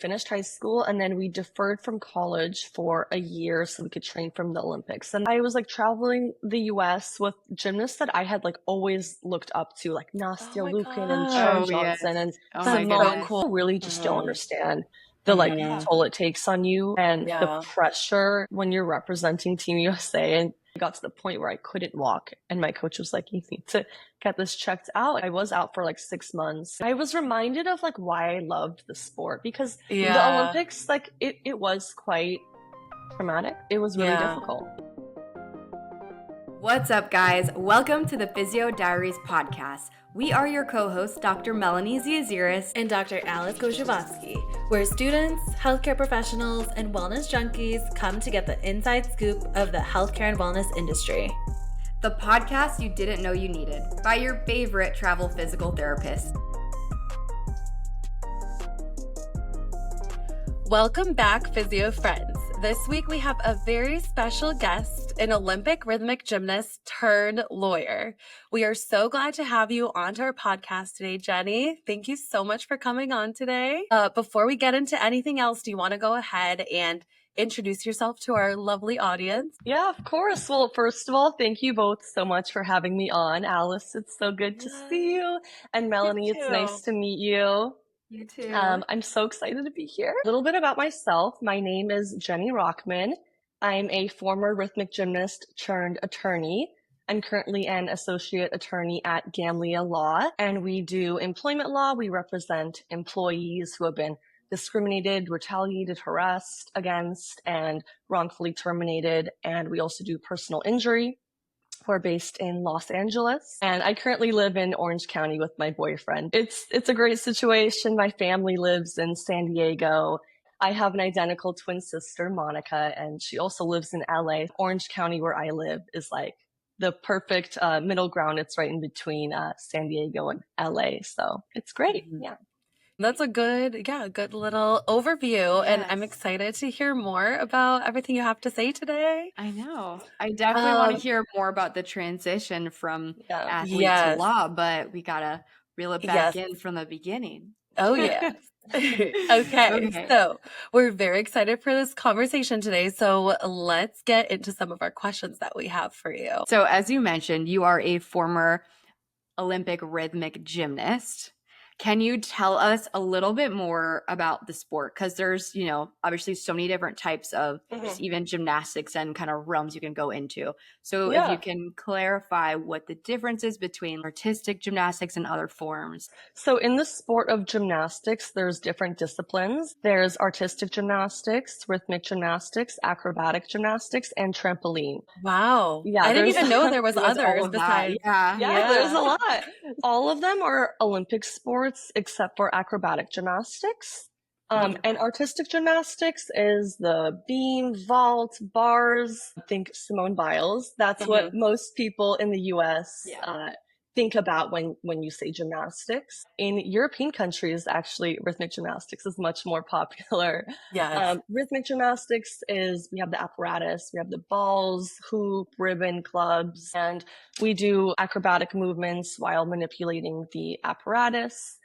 finished high school and then we deferred from college for a year so we could train from the Olympics. And I was like traveling the US with gymnasts that I had like always looked up to, like Nastya Lukin and Sharon Johnson and Simone. Cool. Really just don't understand the like toll it takes on you and the pressure when you're representing Team USA. And I got to the point where I couldn't walk and my coach was like, you need to get this checked out. I was out for like 6 months. I was reminded of like why I loved the sport because the Olympics, like it was quite traumatic. It was really difficult. What's up, guys? Welcome to the Physio Diaries podcast. We are your co-hosts, Dr. Melanie Ziaziaris and Dr. Alice Gojavatsky, where students, healthcare professionals, and wellness junkies come to get the inside scoop of the healthcare and wellness industry. The podcast you didn't know you needed by your favorite travel physical therapist. Welcome back, physio friends. This week we have a very special guest, an Olympic rhythmic gymnast turned lawyer. We are so glad to have you onto our podcast today, Jenny. Thank you so much for coming on today. Before we get into anything else, do you want to go ahead and introduce yourself to our lovely audience? Yeah, of course. Well, first of all, thank you both so much for having me on. Alice, it's so good to see you. And Melanie, it's nice to meet you. You too. I'm so excited to be here. A little bit about myself. My name is Jenny Rokhman. I'm a former rhythmic gymnast turned attorney. I'm currently an associate attorney at Gamliel Law, and we do employment law. We represent employees who have been discriminated, retaliated, harassed against, and wrongfully terminated. And we also do personal injury. We're based in Los Angeles, and I currently live in Orange County with my boyfriend. It's a great situation. My family lives in San Diego. I have an identical twin sister, Monica, and she also lives in LA. Orange County, where I live, is like the perfect middle ground. It's right in between San Diego and LA, so it's great. Yeah. That's a good little overview. Yes. And I'm excited to hear more about everything you have to say today. I know. I definitely want to hear more about the transition from athlete to law, but we got to reel it back in from the beginning. Oh, yes. Okay. So we're very excited for this conversation today. So let's get into some of our questions that we have for you. So as you mentioned, you are a former Olympic rhythmic gymnast. Can you tell us a little bit more about the sport? Because there's, obviously so many different types of just even gymnastics and kind of realms you can go into. So if you can clarify what the difference is between artistic gymnastics and other forms. So in the sport of gymnastics, there's different disciplines. There's artistic gymnastics, rhythmic gymnastics, acrobatic gymnastics, and trampoline. Wow. Yeah, I didn't even know there was others besides. Yeah, there's a lot. All of them are Olympic sports except for acrobatic gymnastics. And artistic gymnastics is the beam, vault, bars. Think Simone Biles. That's what most people in the US think about when you say gymnastics. In European countries, actually, rhythmic gymnastics is much more popular. Yes. Rhythmic gymnastics is, we have the apparatus, we have the balls, hoop, ribbon, clubs, and we do acrobatic movements while manipulating the apparatus.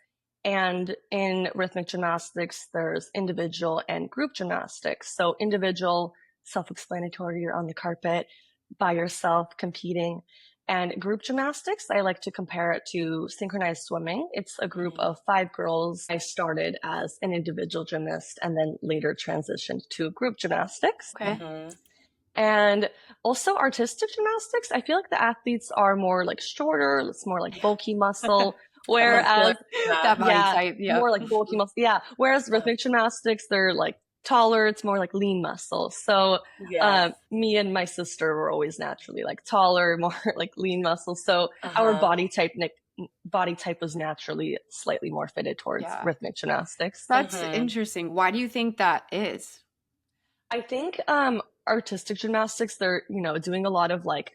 And in rhythmic gymnastics, there's individual and group gymnastics. So individual, self-explanatory, you're on the carpet by yourself competing. And group gymnastics, I like to compare it to synchronized swimming. It's a group of 5 girls. I started as an individual gymnast and then later transitioned to group gymnastics. Okay. And also artistic gymnastics, I feel like the athletes are more like shorter, it's more like bulky muscle. Whereas, more like bulky muscle. Yeah. Whereas rhythmic gymnastics, they're like taller. It's more like lean muscle. So, me and my sister were always naturally like taller, more like lean muscle. So our body type was naturally slightly more fitted towards rhythmic gymnastics. That's interesting. Why do you think that is? I think, artistic gymnastics, they're, doing a lot of like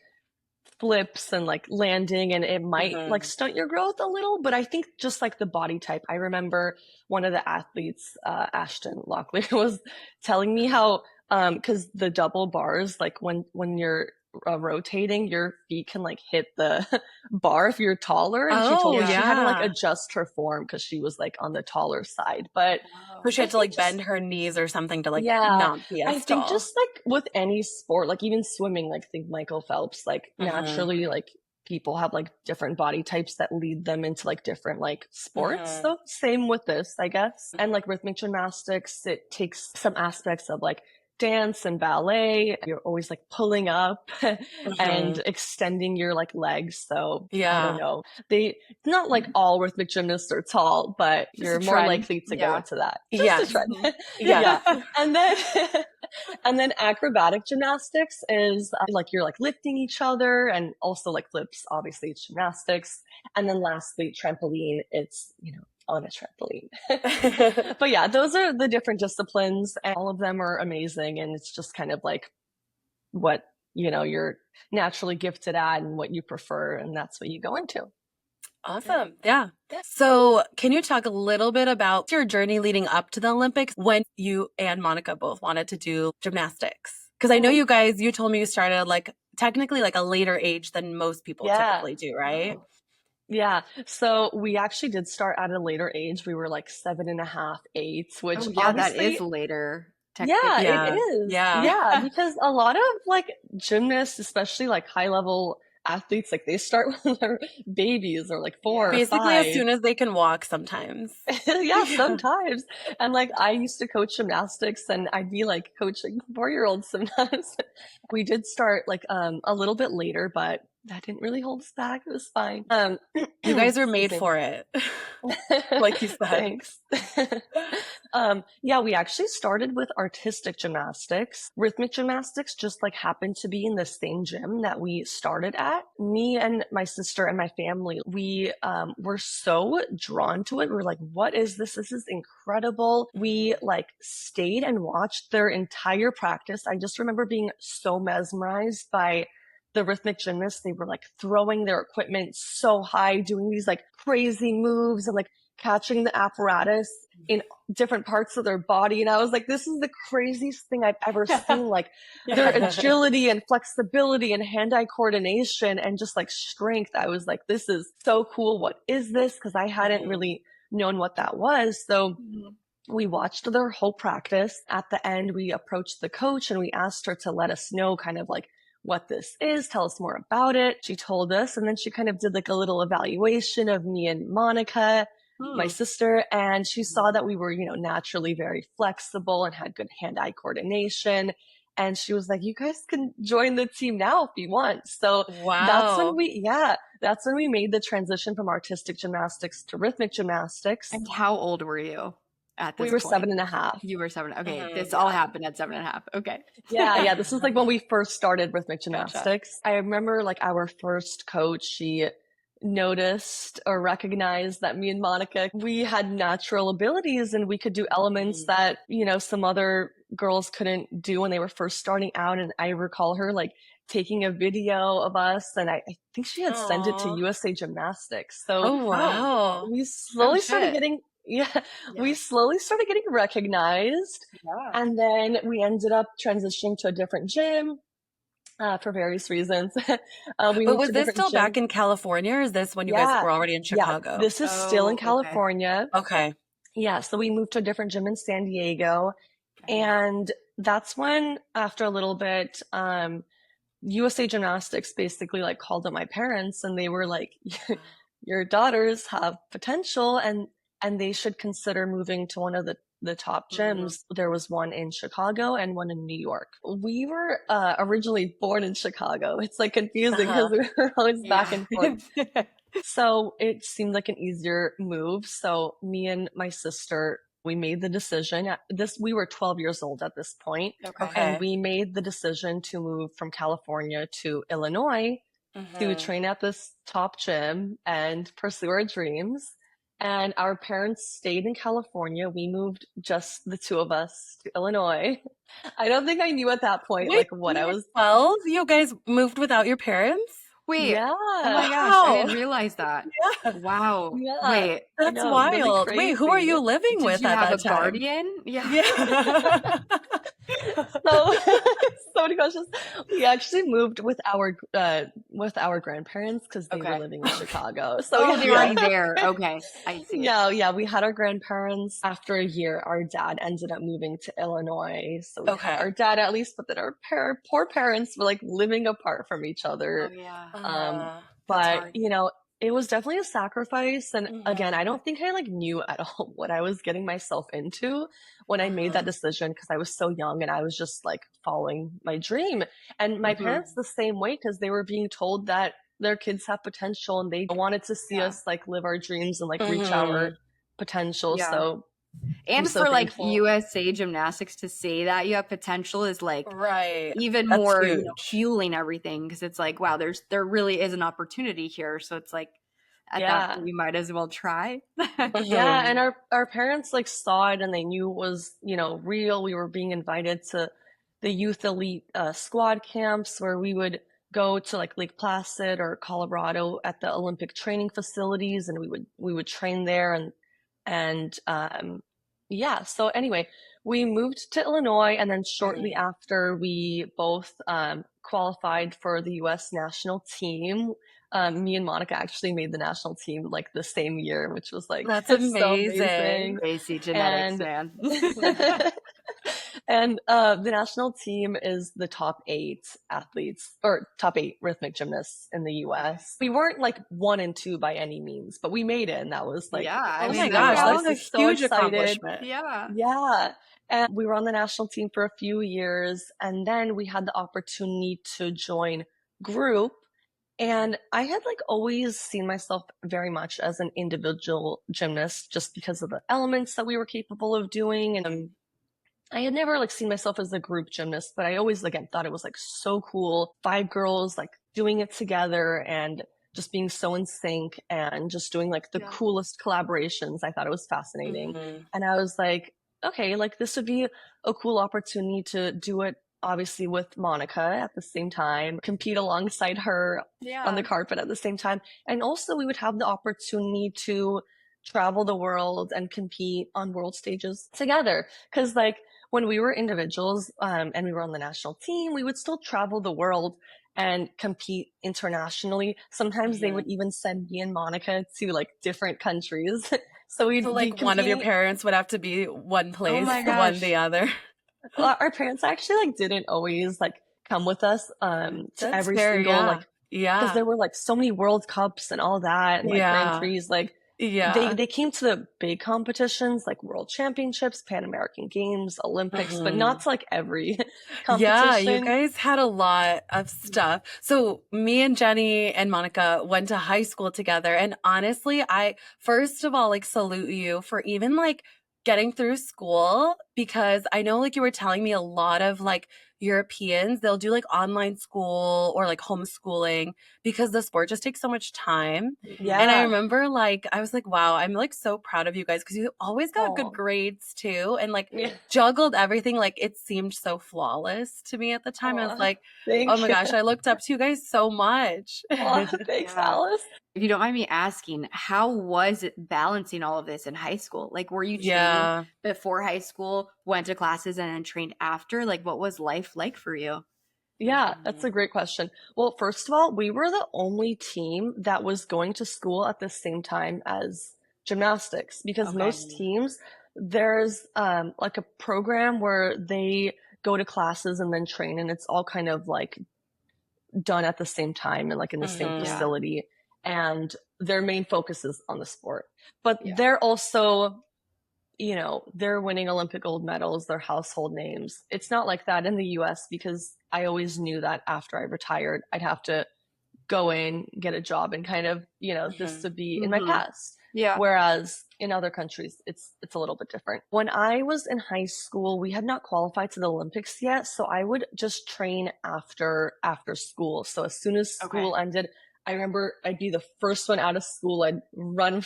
flips and like landing, and it might like stunt your growth a little, but I think just like the body type. I remember one of the athletes, Ashton Locklear, was telling me how because the double bars, like when you're rotating, your feet can like hit the bar if you're taller. And she told me she had to like adjust her form because she was like on the taller side. But so she had to like bend her knees or something to like not be as I think just like with any sport, like even swimming, like think Michael Phelps, like naturally like people have like different body types that lead them into like different like sports. So same with this, I guess. And like rhythmic gymnastics, it takes some aspects of like dance and ballet. You're always like pulling up and extending your like legs. So I don't know. Not like all rhythmic gymnasts are tall, but just you're more likely to go into that. Just a trend. And then acrobatic gymnastics is like you're like lifting each other, and also like flips, obviously it's gymnastics. And then lastly, trampoline, it's, you know, on a trampoline. But yeah, those are the different disciplines, and all of them are amazing. And it's just kind of like what, you know, you're naturally gifted at and what you prefer. And that's what you go into. Awesome. Yeah. So can you talk a little bit about your journey leading up to the Olympics when you and Monica both wanted to do gymnastics? Because I know you guys, you told me you started like technically like a later age than most people typically do, right? Yeah. So we actually did start at a later age. We were like 7.5, 8, which that is later. Yeah, it is. Yeah. Because a lot of like gymnasts, especially like high level athletes, like they start when they're babies or like 4 basically or 5. As soon as they can walk sometimes. Sometimes. And like I used to coach gymnastics, and I'd be like coaching 4-year-olds sometimes. We did start like a little bit later, but that didn't really hold us back. It was fine. You guys were made for it. Like you said. Thanks. We actually started with artistic gymnastics. Rhythmic gymnastics just like happened to be in the same gym that we started at. Me and my sister and my family, we were so drawn to it. We were like, what is this? This is incredible. We like stayed and watched their entire practice. I just remember being so mesmerized by the rhythmic gymnasts. They were like throwing their equipment so high, doing these like crazy moves and like catching the apparatus in different parts of their body. And I was like, this is the craziest thing I've ever seen. Like their agility and flexibility and hand-eye coordination and just like strength. I was like, this is so cool. What is this? Because I hadn't really known what that was. So we watched their whole practice. At the end, we approached the coach and we asked her to let us know kind of like what this is, tell us more about it. She told us, and then she kind of did like a little evaluation of me and Monica, my sister, and she saw that we were, you know, naturally very flexible and had good hand-eye coordination. And she was like, you guys can join the team now if you want. So that's when we made the transition from artistic gymnastics to rhythmic gymnastics. And how old were you? We were 7.5. You were 7. Okay. This all happened at 7.5. Okay. Yeah. This is like when we first started rhythmic gymnastics. Gotcha. I remember like our first coach, she noticed or recognized that me and Monica, we had natural abilities and we could do elements that, you know, some other girls couldn't do when they were first starting out. And I recall her like taking a video of us, and I think she had sent it to USA Gymnastics. So we slowly started getting we slowly started getting recognized. And then we ended up transitioning to a different gym for various reasons. But was this still back in California, or is this when you guys were already in Chicago? Yeah, this is still in California. Okay. Yeah, so we moved to a different gym in San Diego. And that's when, after a little bit, USA Gymnastics basically like called up my parents, and they were like, your daughters have potential, and they should consider moving to one of the top gyms. There was one in Chicago and one in New York. We were originally born in Chicago. It's like confusing because we were always back and forth. So it seemed like an easier move. So me and my sister, we made the decision. We were 12 years old at this point. And we made the decision to move from California to Illinois to train at this top gym and pursue our dreams. And our parents stayed in California. We moved just the two of us to Illinois. I don't think I knew at that point like what I was. 12? You guys moved without your parents? Wait. Yeah. Oh my gosh. I didn't realize that. Yeah. Wow. Yeah. Wait. That's wild. Really wait, who are you living Did with you at have that a time? guardian? Yeah. So So many questions. We actually moved with our grandparents because they were living in Chicago. So oh, they're already there. Okay, I see. Yeah. We had our grandparents. After a year, our dad ended up moving to Illinois. So we had our dad at least, but then our poor parents were like living apart from each other. Oh, yeah. But you know, it was definitely a sacrifice. And again, I don't think I like knew at all what I was getting myself into when I made that decision because I was so young and I was just like following my dream. And my parents the same way because they were being told that their kids have potential and they wanted to see us like live our dreams and like reach our potential. So and so for thankful. like USA Gymnastics to say that you have potential is like even That's more huge. fueling everything because it's like, wow, there really is an opportunity here. So it's like at that point, you might as well try. Yeah, and our parents like saw it and they knew it was, you know, real. We were being invited to the youth elite squad camps where we would go to like Lake Placid or Colorado at the Olympic training facilities, and we would train there and yeah. So anyway, we moved to Illinois, and then shortly after we both qualified for the U.S. national team. Me and Monica actually made the national team like the same year, which was like that's so amazing. Crazy genetics, man. And the national team is the top 8 athletes or top 8 rhythmic gymnasts in the US. We weren't like 1 and 2 by any means, but we made it, and that was like, I oh mean, my gosh, that was a huge accomplishment. Yeah. And we were on the national team for a few years, and then we had the opportunity to join group. And I had like always seen myself very much as an individual gymnast just because of the elements that we were capable of doing. And I had never like seen myself as a group gymnast, but I always again thought it was like so cool. 5 girls like doing it together and just being so in sync and just doing like the coolest collaborations. I thought it was fascinating. And I was like, okay, like this would be a cool opportunity to do it obviously with Monica at the same time, compete alongside her on the carpet at the same time. And also we would have the opportunity to travel the world and compete on world stages together. Cause like when we were individuals, and we were on the national team, we would still travel the world and compete internationally. Sometimes they would even send me and Monica to like different countries. So we'd like one of your parents would have to be one place, one the other. Well, our parents actually like didn't always like come with us to every single like because there were like so many World Cups and all that and like Grand Prix like they came to the big competitions like World Championships, Pan American Games, Olympics, but not to like every competition. Yeah, you guys had a lot of stuff. So me and Jenny and Monica went to high school together, and honestly, I first of all like salute you for even like getting through school, because I know like you were telling me a lot of like Europeans, they'll do like online school or like homeschooling because the sport just takes so much time. And I remember like, I was like, wow, I'm like so proud of you guys because you always got good grades too. And like juggled everything. Like it seemed so flawless to me at the time. I was like, oh my gosh, I looked up to you guys so much. Thanks, Alice. If you don't mind me asking, how was it balancing all of this in high school? Like, were you training before high school, went to classes, and then trained after? Like, what was life like for you? Yeah, that's a great question. Well, first of all, we were the only team that was going to school at the same time as gymnastics because most teams, there's like a program where they go to classes and then train, and it's all kind of like done at the same time and like in the same facility. And their main focus is on the sport. But they're also, you know, they're winning Olympic gold medals, they're household names. It's not like that in the US because I always knew that after I retired, I'd have to go in, get a job, and kind of, you know, this would be in my past. Whereas in other countries, it's a little bit different. When I was in high school, we had not qualified to the Olympics yet. So I would just train after school. So as soon as school ended, I remember I'd be the first one out of school. I'd run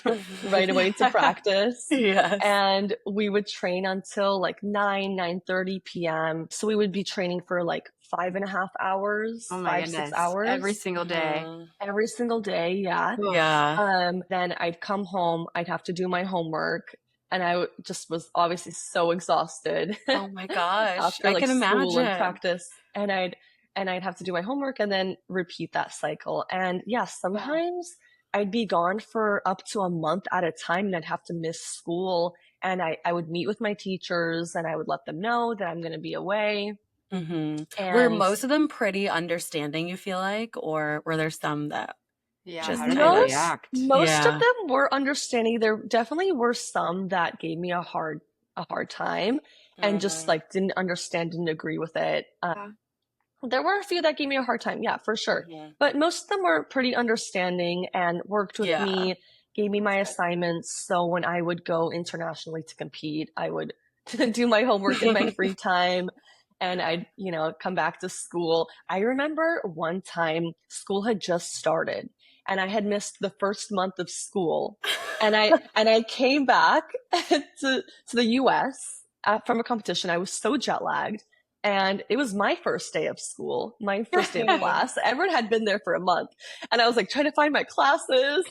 right away to practice. And we would train until like 9:30 p.m. So we would be training for like 5.5 hours, 6 hours. Every single day. Every single day, Then I'd come home. I'd have to do my homework. and just was obviously so exhausted Oh my gosh. after I like can school and imagine. practice, and I'd have to do my homework and then repeat that cycle. And yeah, sometimes I'd be gone for up to a month at a time, and I'd have to miss school. And I would meet with my teachers and I would let them know that I'm going to be away. Were And most of them pretty understanding, you feel like, or were there some that Yeah, just how did they kind of react? most of Yeah. them were understanding. There definitely were some that gave me a hard time and just like didn't understand, didn't agree with it. There were a few that gave me a hard time, yeah, for sure. But most of them were pretty understanding and worked with Yeah. me, gave me my assignments. So when I would go internationally to compete, I would do my homework in my free time, and I'd, come back to school. I remember one time school had just started and I had missed the first month of school. And I came back to the US from a competition. I was so jet lagged. And it was my first day of school, my first day of class. Everyone had been there for a month. And I was like trying to find my classes.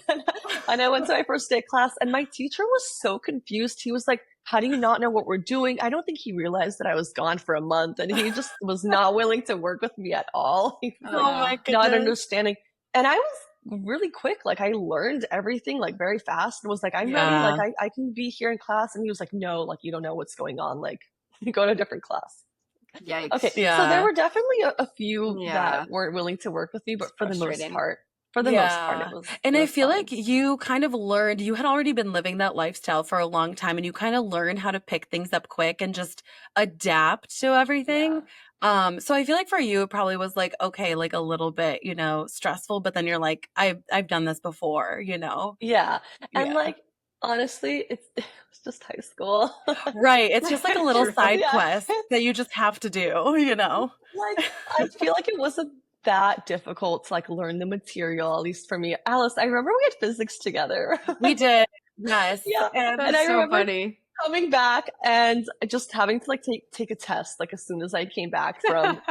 And I went to my first day of class, and my teacher was so confused. He was like, how do you not know what we're doing? I don't think he realized that I was gone for a month, and he just was not willing to work with me at all. He was my goodness. not understanding. And I was really quick. Like I learned everything like very fast and was like, I'm ready. Like I can be here in class. And he was like, no, like you don't know what's going on. Like go to a different class. Yikes. Okay, so there were definitely a few that weren't willing to work with me, but for the most part, it was. And I feel fine. like you kind of learned, you had already been living that lifestyle for a long time, and you kind of learned how to pick things up quick and just adapt to everything. So I feel like for you, it probably was like, okay, like a little bit, stressful, but then you're like, I've done this before, Yeah. And like, honestly, it's just high school. Right. It's just like a little side Yeah. quest that you just have to do, Like, I feel like it wasn't that difficult to like learn the material, at least for me. Alice, I remember we had physics together. We did. Yes. Yeah. And I that's so remember funny. coming back and just having to like take a test like as soon as I came back from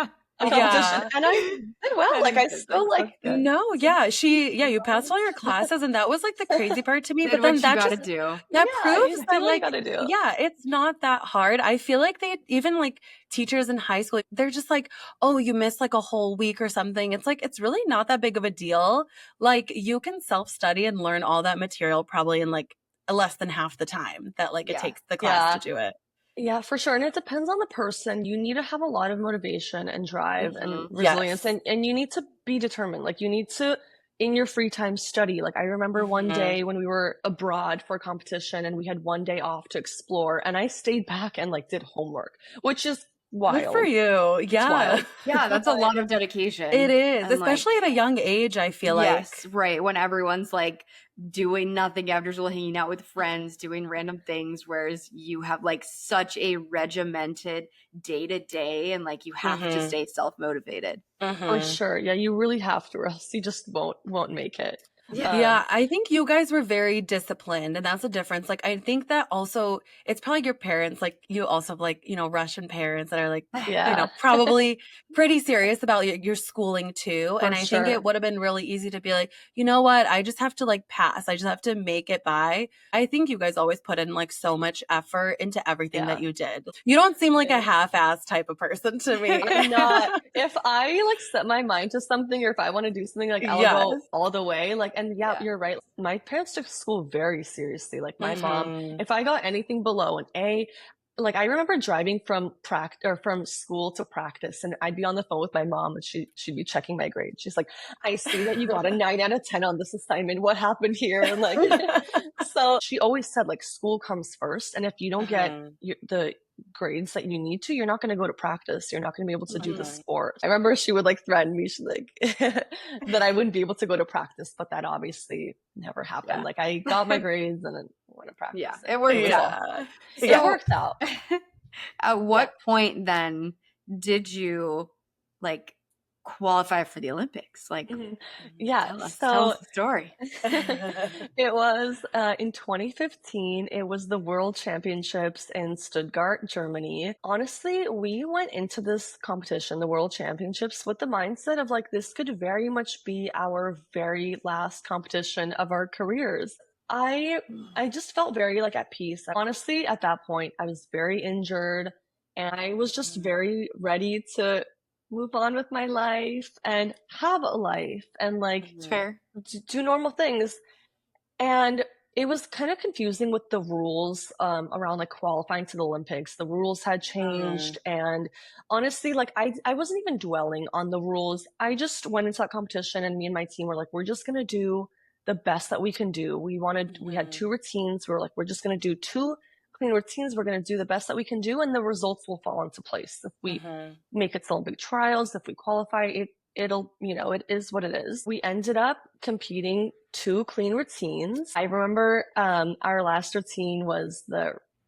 a competition. And I did well. Like I still like you passed all your classes, and that was like the crazy part to me. But then that just that proves that like it's not that hard. I feel like they even like teachers in high school, they're just like, oh, you missed like a whole week or something. It's like it's really not that big of a deal. Like you can self-study and learn all that material probably in like less than half the time that like it takes the class to do it. Yeah, for sure. And it depends on the person. You need to have a lot of motivation and drive and resilience, and you need to be determined. Like you need to, in your free time, study. Like I remember one day when we were abroad for a competition and we had one day off to explore, and I stayed back and like did homework, which is wild. Good for you. Yeah. Yeah, that's a lot of dedication. It is, and especially at a young age, I feel like. Yes, right. When everyone's like doing nothing after school, hanging out with friends, doing random things, whereas you have like such a regimented day to day, and like you have to stay self-motivated. For sure. Yeah, you really have to, or else you just won't make it. Yeah, I think you guys were very disciplined, and that's the difference. Like, I think that also, it's probably your parents, like, you also have, like, Russian parents that are, like, probably pretty serious about your schooling, too. And I think it would have been really easy to be like, you know what, I just have to, like, pass. I just have to make it by. I think you guys always put in, like, so much effort into everything that you did. You don't seem like a half-assed type of person to me. I'm not. If I, like, set my mind to something, or if I want to do something, like, I'll go all the way, like, and you're right. My parents took school very seriously. Like my mom, if I got anything below an A, like I remember driving from from school to practice, and I'd be on the phone with my mom, and she'd be checking my grades. She's like, I see that you got a 9 out of 10 on this assignment. What happened here? And like, so she always said like school comes first. And if you don't get the grades that you need to, you're not going to go to practice. You're not going to be able to do the sport. I remember she would like threaten me. She's like that I wouldn't be able to go to practice, but that obviously never happened. Like I got my grades and then went to practice. Yeah, it worked out. It worked out. At what point then did you like qualify for the Olympics? Like, tell us the story. It was in 2015. It was the World Championships in Stuttgart, Germany. Honestly, we went into this competition, the World Championships, with the mindset of like, this could very much be our very last competition of our careers. I just felt very like at peace. Honestly, at that point, I was very injured and I was just very ready to move on with my life and have a life and like It's fair. do normal things. And it was kind of confusing with the rules around like qualifying to the Olympics. The rules had changed, and honestly, like I wasn't even dwelling on the rules. I just went into that competition, and me and my team were like, we're just gonna do the best that we can do. We had 2 routines. We were like, we're just gonna do 2 clean routines. We're gonna do the best that we can do, and the results will fall into place. If we make it to Olympic trials, if we qualify, it'll, it is what it is. We ended up competing 2 clean routines. I remember our last routine was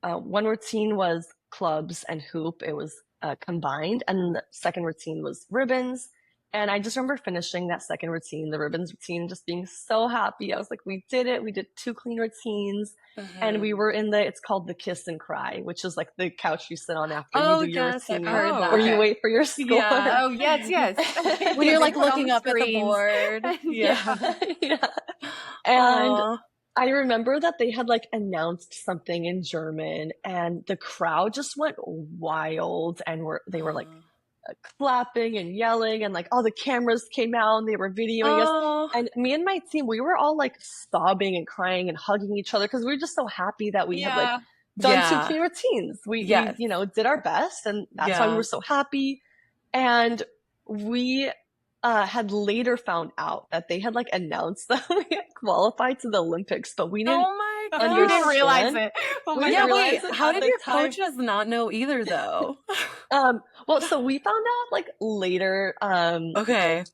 one routine was clubs and hoop. It was combined, and the second routine was ribbons. And I just remember finishing that second routine, the ribbons routine, just being so happy. I was like, we did it. We did 2 clean routines. And we were it's called the kiss and cry, which is like the couch you sit on after you do your routine, or you wait for your score. Yeah. Oh, yes. When you're like looking up at the board. Yeah. And I remember that they had like announced something in German and the crowd just went wild and they were like clapping and yelling and like all the cameras came out and they were videoing us, and me and my team, we were all like sobbing and crying and hugging each other because we were just so happy that we had like done 2 clean routines. We did our best, and that's why we were so happy. And we had later found out that they had like announced that we had qualified to the Olympics, but we didn't you didn't realize it. Wait, how did your coaches not know either though? Well, so we found out like later.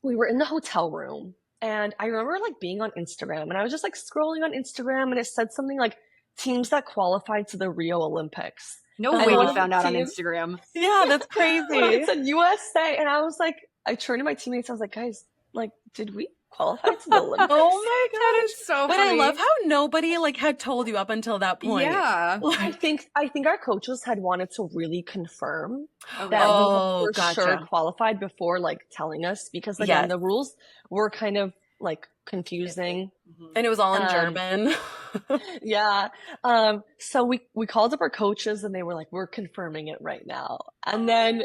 We were in the hotel room, and I remember like being on Instagram, and I was just like scrolling on Instagram, and it said something like teams that qualified to the Rio Olympics. No way you found out on Instagram. Yeah, that's crazy. It said USA, and I was like, I turned to my teammates, I was like, guys, like, did we qualify to the Olympics? Oh my god, that is so funny. But I love how nobody like had told you up until that point. Yeah, I think our coaches had wanted to really confirm that we were sure qualified before like telling us, because again the rules were kind of like confusing, and it was all in German. So we called up our coaches, and they were like, we're confirming it right now. And then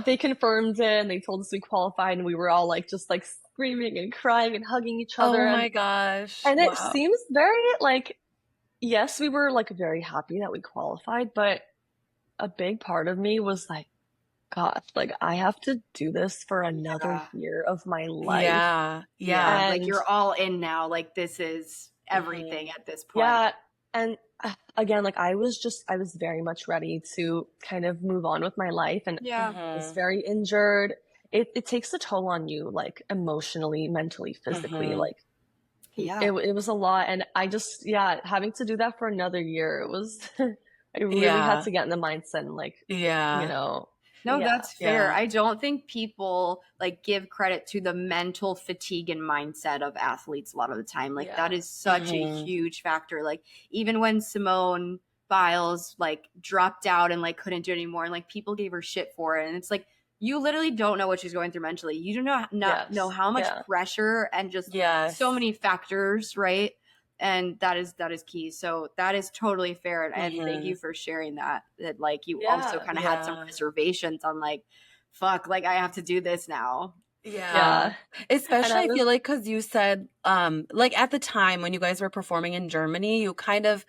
they confirmed it, and they told us we qualified, and we were all like just like screaming and crying and hugging each other. Oh my gosh. And it seems very like, yes, we were like very happy that we qualified, but a big part of me was like, gosh, like I have to do this for another year of my life. Yeah. And like you're all in now. Like this is everything at this point. Yeah. And again, like I was very much ready to kind of move on with my life, and I was very injured. It takes a toll on you, like emotionally, mentally, physically, like it was a lot. And I just, having to do that for another year, it was, I really had to get in the mindset and like, No, that's fair. I don't think people like give credit to the mental fatigue and mindset of athletes a lot of the time. Like that is such a huge factor. Like even when Simone Biles like dropped out and like couldn't do it anymore, and like people gave her shit for it, and it's like you literally don't know what she's going through mentally. You do not know how much pressure and just so many factors, right? And that is key. So that is totally fair. And thank you for sharing that like you also kind of had some reservations on like, fuck, like I have to do this now. Yeah. Especially I feel like, cause you said, like at the time when you guys were performing in Germany, you kind of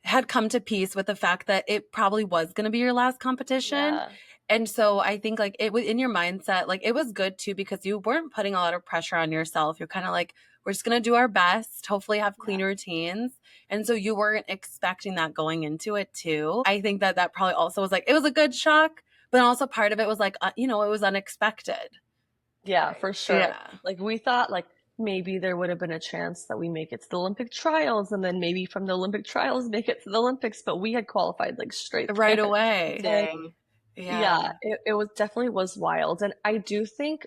had come to peace with the fact that it probably was going to be your last competition. Yeah. And so I think like it was in your mindset, like it was good too, because you weren't putting a lot of pressure on yourself. You're kind of like, we're just going to do our best, hopefully have clean routines. And so you weren't expecting that going into it too. I think that probably also was like, it was a good shock, but also part of it was like, it was unexpected. Yeah, for sure. Yeah. Like we thought like maybe there would have been a chance that we make it to the Olympic trials, and then maybe from the Olympic trials make it to the Olympics, but we had qualified like straight right away. Dang. Yeah, it was definitely was wild. And I do think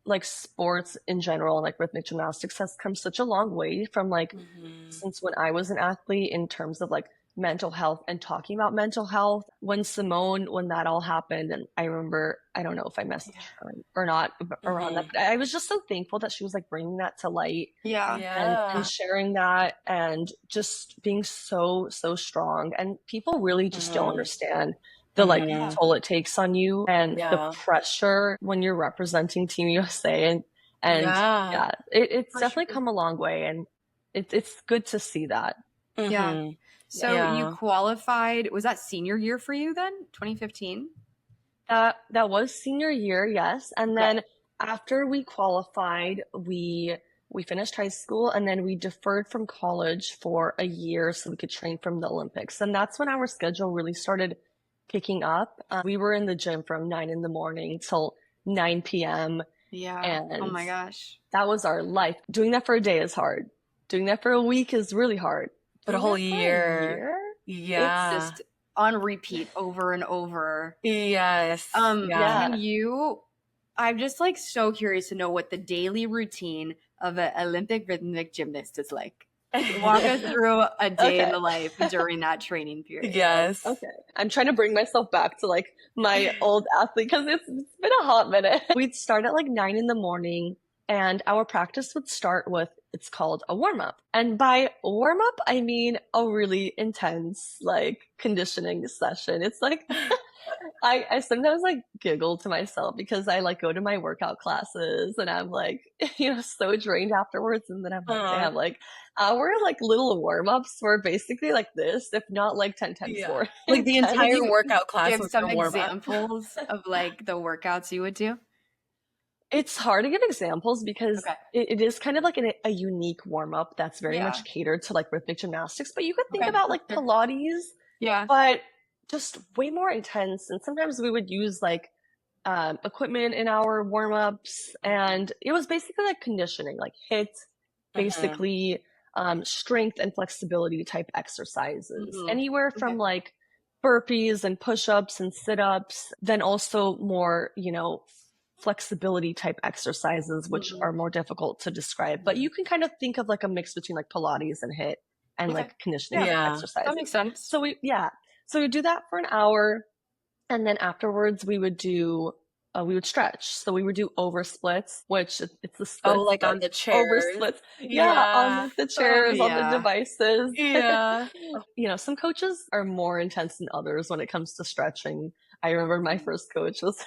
like sports in general, like rhythmic gymnastics has come such a long way from like since when I was an athlete in terms of like mental health and talking about mental health. When that all happened, and I remember, I don't know if I messaged her or not around that, but I was just so thankful that she was like bringing that to light. And sharing that and just being so strong. And people really just don't understand the like toll it takes on you and the pressure when you're representing Team USA. And it's definitely come a long way, and it's good to see that. So you qualified, was that senior year for you then, 2015? That was senior year, yes. And then after we qualified, we finished high school, and then we deferred from college for a year so we could train from the Olympics. And that's when our schedule really started picking up. We were in the gym from 9 a.m. till 9 p.m. And oh my gosh. That was our life. Doing that for a day is hard. Doing that for a week is really hard. But a whole year? It's just on repeat over and over. Yes. Can you, I'm just like so curious to know what the daily routine of an Olympic rhythmic gymnast is like. Walk us through a day in the life during that training period. Yes. Okay. I'm trying to bring myself back to like my old athlete because it's been a hot minute. We'd start at like 9 a.m. and our practice would start with, it's called a warm-up. And by warm-up, I mean a really intense like conditioning session. It's like I sometimes like giggle to myself because I like go to my workout classes and I'm like, so drained afterwards. And then I'm like, I have like our like little warm-ups were basically like this, if not like 10 times more. Like the entire workout class. Give some examples of like the workouts you would do. It's hard to give examples because it is kind of like a unique warm-up that's very much catered to like rhythmic gymnastics, but you could think about like Pilates, but just way more intense. And sometimes we would use like equipment in our warm-ups, and it was basically like conditioning, like HIIT, basically strength and flexibility type exercises, anywhere from like burpees and push-ups and sit-ups, then also more, flexibility type exercises, which are more difficult to describe. But you can kind of think of like a mix between like Pilates and HIIT and like conditioning exercises. That makes sense. So we do that for an hour, and then afterwards we would stretch. So we would do over splits, which it's the splits. Oh, like on the chairs. Over splits. On the chairs, on the devices. Yeah. Some coaches are more intense than others when it comes to stretching. I remember my first coach was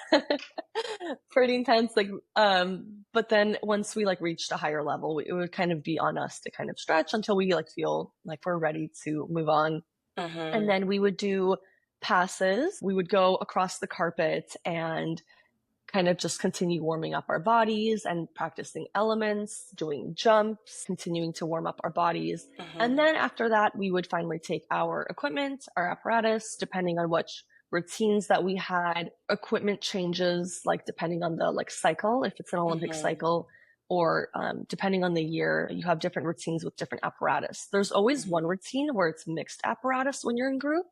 pretty intense. But then once we like reached a higher level, it would kind of be on us to kind of stretch until we like feel like we're ready to move on. And then we would do passes. We would go across the carpet and kind of just continue warming up our bodies and practicing elements, doing jumps, continuing to warm up our bodies. And then after that, we would finally take our equipment, our apparatus, depending on which routines that we had. Equipment changes, like depending on the like cycle, if it's an Olympic cycle, or depending on the year, you have different routines with different apparatus. There's always one routine where it's mixed apparatus when you're in group.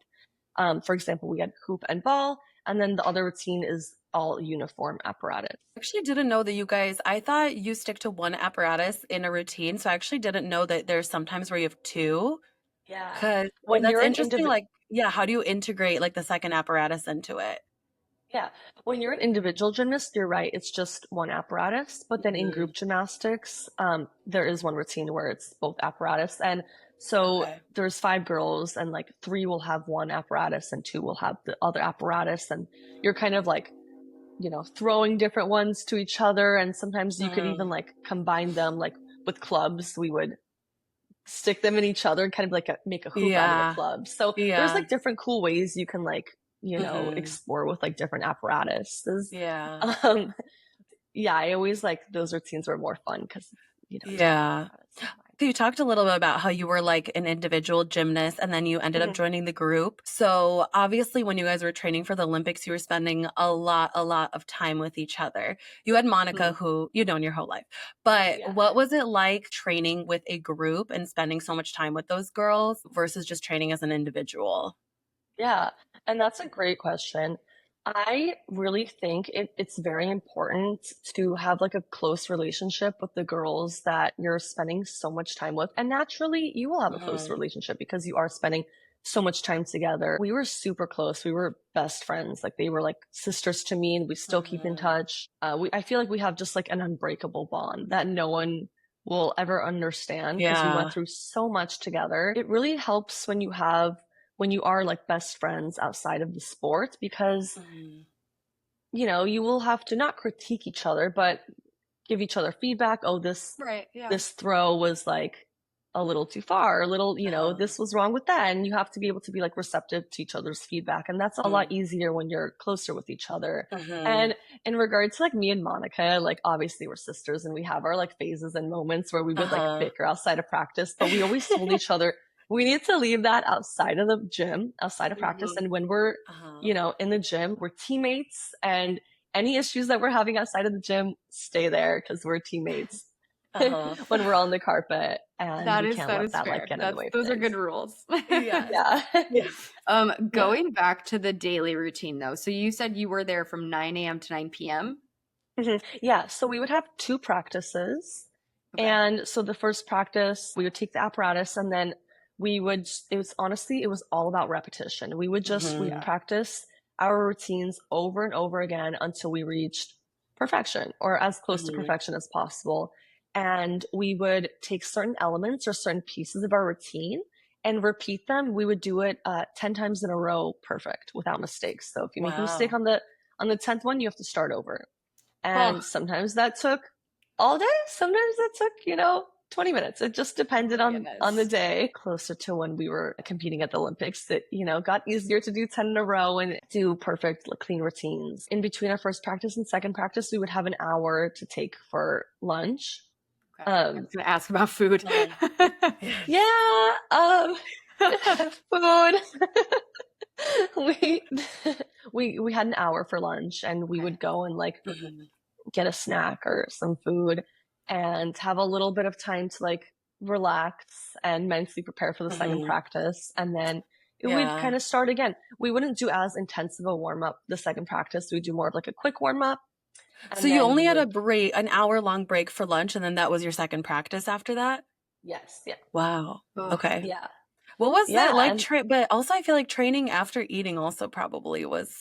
For example, we had hoop and ball, and then the other routine is all uniform apparatus. I actually didn't know that you guys, I thought you stick to one apparatus in a routine. So I actually didn't know that there's sometimes where you have two. Yeah. Because that's interesting. How do you integrate like the second apparatus into it? Yeah. When you're an individual gymnast, you're right. It's just one apparatus. But then in group gymnastics, there is one routine where it's both apparatus. And so there's 5 girls, and like 3 will have one apparatus and 2 will have the other apparatus. And you're kind of like, throwing different ones to each other. And sometimes you could even like combine them, like with clubs. We would stick them in each other and kind of like make a hoop out of a club. So there's like different cool ways you can like, explore with like different apparatuses. I always like those routines were more fun because, So you talked a little bit about how you were like an individual gymnast and then you ended up joining the group. So obviously when you guys were training for the Olympics, you were spending a lot of time with each other. You had Monica who you've known your whole life. But what was it like training with a group and spending so much time with those girls versus just training as an individual? Yeah, and that's a great question. I really think it's very important to have like a close relationship with the girls that you're spending so much time with. And naturally, you will have a close relationship because you are spending so much time together. We were super close. We were best friends. Like they were like sisters to me, and we still keep in touch. I feel like we have just like an unbreakable bond that no one will ever understand because we went through so much together. It really helps when you are like best friends outside of the sport because, you know, you will have to not critique each other, but give each other feedback. Oh, this throw was like a little too far, a little, you know, this was wrong with that. And you have to be able to be like receptive to each other's feedback. And that's a lot easier when you're closer with each other. And in regards to like me and Monica, like obviously we're sisters and we have our like phases and moments where we would like bicker outside of practice, but we always told each other, we need to leave that outside of the gym, outside of practice. And when we're, you know, in the gym, we're teammates, and any issues that we're having outside of the gym, stay there because we're teammates. When we're on the carpet, and we can't let that like get in the way. Those are good rules. Going back to the daily routine though, so you said you were there from 9 a.m. to 9 p.m. Yeah, so we would have 2 practices, and so the first practice we would take the apparatus, and then it was all about repetition. We would just we'd practice our routines over and over again until we reached perfection, or as close to perfection as possible. And we would take certain elements or certain pieces of our routine and repeat them. We would do it 10 times in a row, perfect, without mistakes. So if you make a mistake on the 10th one, you have to start over. And sometimes that took all day. Sometimes that took, you know, 20 minutes. It just depended on the day. Closer to when we were competing at the Olympics, it, you know, got easier to do 10 in a row and do perfect, clean routines. In between our first practice and second practice, we would have an hour to take for lunch. I was gonna ask about food. Food. we had an hour for lunch, and we would go and like get a snack or some food and have a little bit of time to like relax and mentally prepare for the second practice, and then we'd kind of start again. We wouldn't do as intensive a warm-up the second practice. We'd do more of like a quick warm-up. So you only had an hour-long break for lunch, and then that was your second practice after that? Yes. Yeah. Wow. Okay. Yeah. What was that like? But also I feel like training after eating also probably was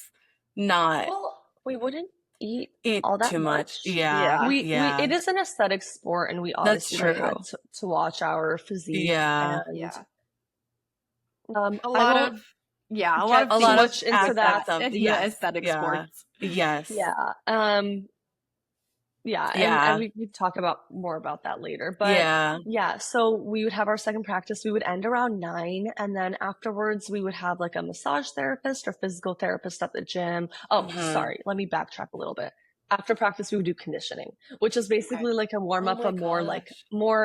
not... Well, we wouldn't eat all that too much. It is an aesthetic sport, and we obviously had to watch our physique. A lot of into that. Aesthetic sports. Yes. Yeah. And we talk more about that later. But so we would have our second practice. We would end around 9, and then afterwards we would have like a massage therapist or physical therapist at the gym. Sorry, let me backtrack a little bit. After practice, we would do conditioning, which is basically like a warm up, more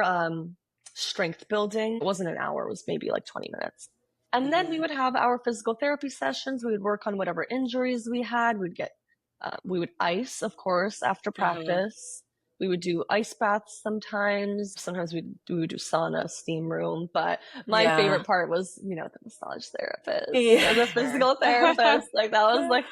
strength building. It wasn't an hour; it was maybe like 20 minutes. And then we would have our physical therapy sessions. We would work on whatever injuries we had. We would ice, of course, after practice. We would do ice baths sometimes. Sometimes we would do sauna, steam room. But my favorite part was, you know, the massage therapist, the physical therapist. Like that was like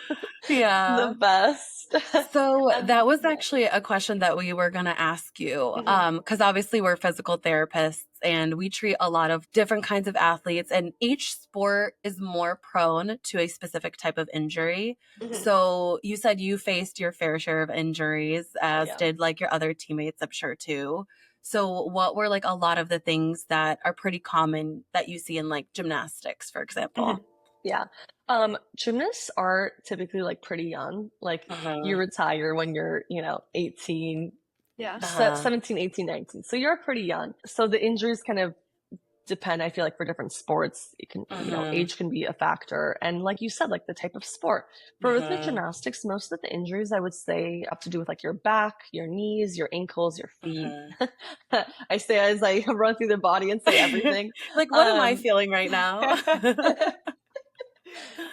the best. So that was actually a question that we were going to ask you. Because obviously we're physical therapists and we treat a lot of different kinds of athletes, and each sport is more prone to a specific type of injury. So you said you faced your fair share of injuries, as did like your other teammates, I'm sure too. So what were like a lot of the things that are pretty common that you see in like gymnastics, for example? Gymnasts are typically like pretty young. Like you retire when you're, 18, 17, 18, 19. So you're pretty young. So the injuries kind of depend, I feel like, for different sports. It can, age can be a factor. And like you said, like the type of sport. For rhythmic gymnastics, most of the injuries I would say have to do with like your back, your knees, your ankles, your feet. I say as I run through the body and say everything. Like, what am I feeling right now?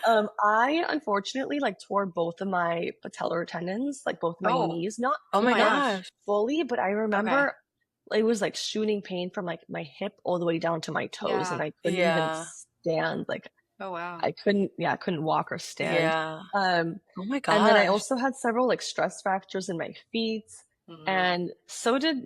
I unfortunately tore both of my patellar tendons, like both of my knees, not fully, but I remember it was like shooting pain from like my hip all the way down to my toes, and I couldn't even stand. Like, I couldn't walk or stand. Oh my god! And then I also had several like stress fractures in my feet, and so did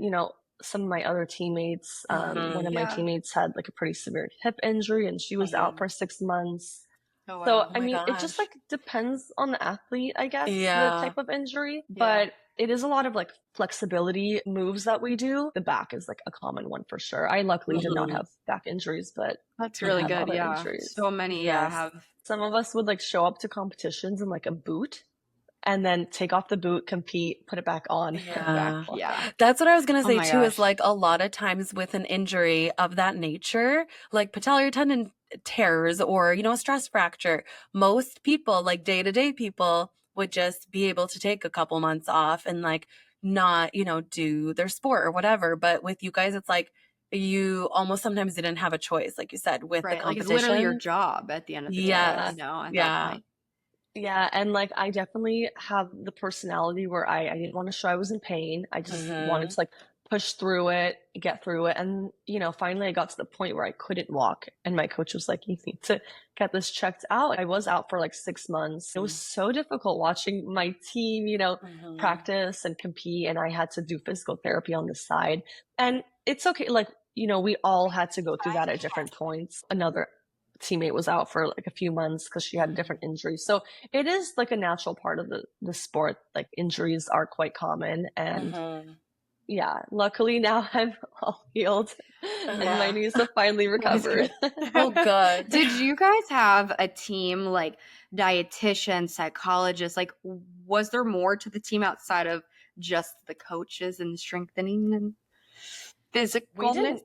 some of my other teammates. One of my Yeah. teammates had like a pretty severe hip injury and she was out for 6 months. Oh, So, wow. Oh I my mean, it just gosh. like depends on the athlete, I guess, the Yeah. type of injury, Yeah. but it is a lot of like flexibility moves that we do. The back is like a common one for sure. I luckily did not Mhm. have back injuries, but That's I really have good. other Yeah. injuries. So many, Yes. have. Some of us would like show up to competitions in like a boot and then take off the boot, compete, put it back on, put it back on. Yeah. That's what I was going to Oh say my too, is gosh. like a lot of times with an injury of that nature, like patellar tendon tears or, a stress fracture, most people, like day-to-day people, would just be able to take a couple months off and like not, do their sport or whatever. But with you guys, it's like you almost sometimes didn't have a choice, like you said, with the Right. Like it's literally your competition. job at the end of the day, Yes. at that Yeah. point. Yeah, and like I definitely have the personality where I didn't want to show I was in pain. I just wanted Mhm. to like push through it, get through it. And, finally I got to the point where I couldn't walk. And my coach was like, you need to get this checked out. I was out for like 6 months. It was so difficult watching my team, Mhm. practice and compete. And I had to do physical therapy on the side. And it's okay. Like, we all had to go through that at different points. Another teammate was out for like a few months because she had a different injury. So it is like a natural part of the sport. Like injuries are quite common. And Mhm. yeah, luckily now I'm all healed and my Yeah. knees have finally That's recovered. Oh, good. Did you guys have a team like dietitian, psychologist? Like, was there more to the team outside of just the coaches and strengthening and physicalness?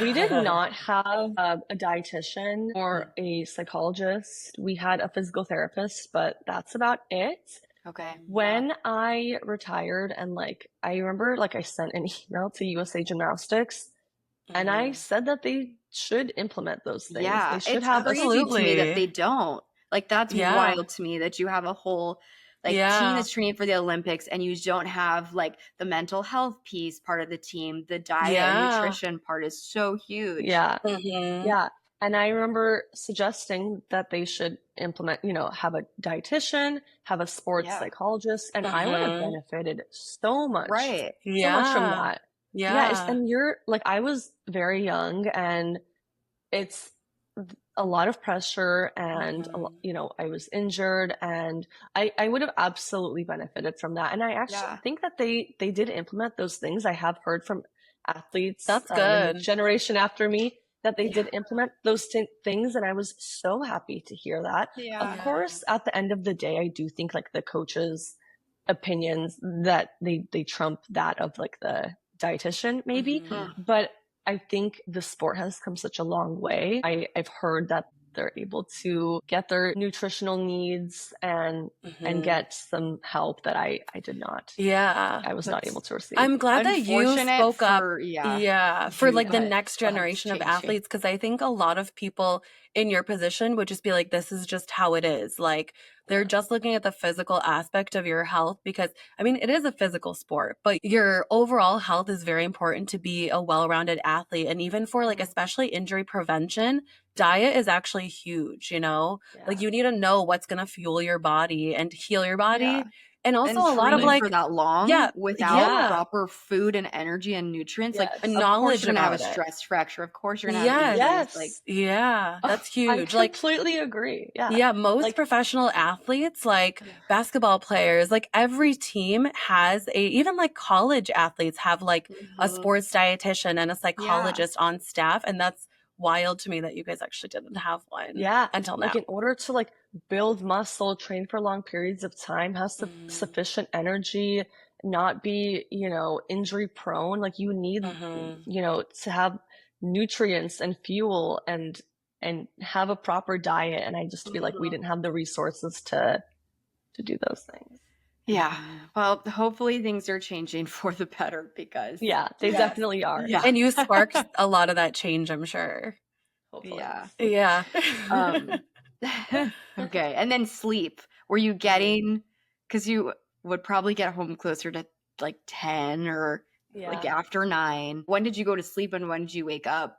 We did not have a dietitian or a psychologist. We had a physical therapist, but that's about it. Okay. When I retired and like, I remember like I sent an email to USA Gymnastics and I said that they should implement those things. Yeah, They should it's have crazy to me that Absolutely. they don't. Like, that's Yeah. wild to me that you have a whole team Yeah. that's training for the Olympics and you don't have like the mental health piece part of the team. The diet and Yeah. nutrition part is so huge. Yeah. Mhm. Yeah. And I remember suggesting that they should implement, have a dietitian, have a sports Yeah. psychologist, and I would have Mhm. benefited so much from Yeah. that. Yeah. And you're like, I was very young and it's a lot of pressure and, I was injured and I would have absolutely benefited from that. And I actually think that they did implement those things. I have heard from athletes That's in the good. generation after me that they did implement those things. And I was so happy to hear that. Yeah. Of course, at the end of the day, I do think like the coaches' opinions that they trump that of like the dietitian maybe, but I think the sport has come such a long way. I've heard that they're able to get their nutritional needs and get some help that I did not. Yeah. I was not able to receive. I'm glad that you Unfortunate spoke up. for- For like you, the but next that's generation of changing. athletes, because I think a lot of people in your position would just be like, this is just how it is. Like they're just looking at the physical aspect of your health because, I mean, it is a physical sport, but your overall health is very important to be a well-rounded athlete. And even for like, especially injury prevention, diet is actually huge, Like you need to know what's going to fuel your body and heal your body. Yeah. And also And a lot of training like, for that long without proper food and energy and nutrients, like of course you're gonna have a stress fracture. Of course you're gonna have injuries. Like, that's huge. I completely agree. Yeah, most professional athletes, like basketball players, like every team has even like college athletes have like a sports dietitian and a psychologist on staff. And that's wild to me that you guys actually didn't have one until now. Like in order to like build muscle, train for long periods of time, have sufficient energy, not be, injury prone. Like you need, to have nutrients and fuel and have a proper diet. And I just feel like we didn't have the resources to do those things. Yeah. Well, hopefully things are changing for the better because they definitely are. Yeah. And you sparked a lot of that change, I'm sure. Hopefully. Yeah. Okay. And then sleep. Were you getting, because you would probably get home closer to like 10 or like after 9. When did you go to sleep and when did you wake up?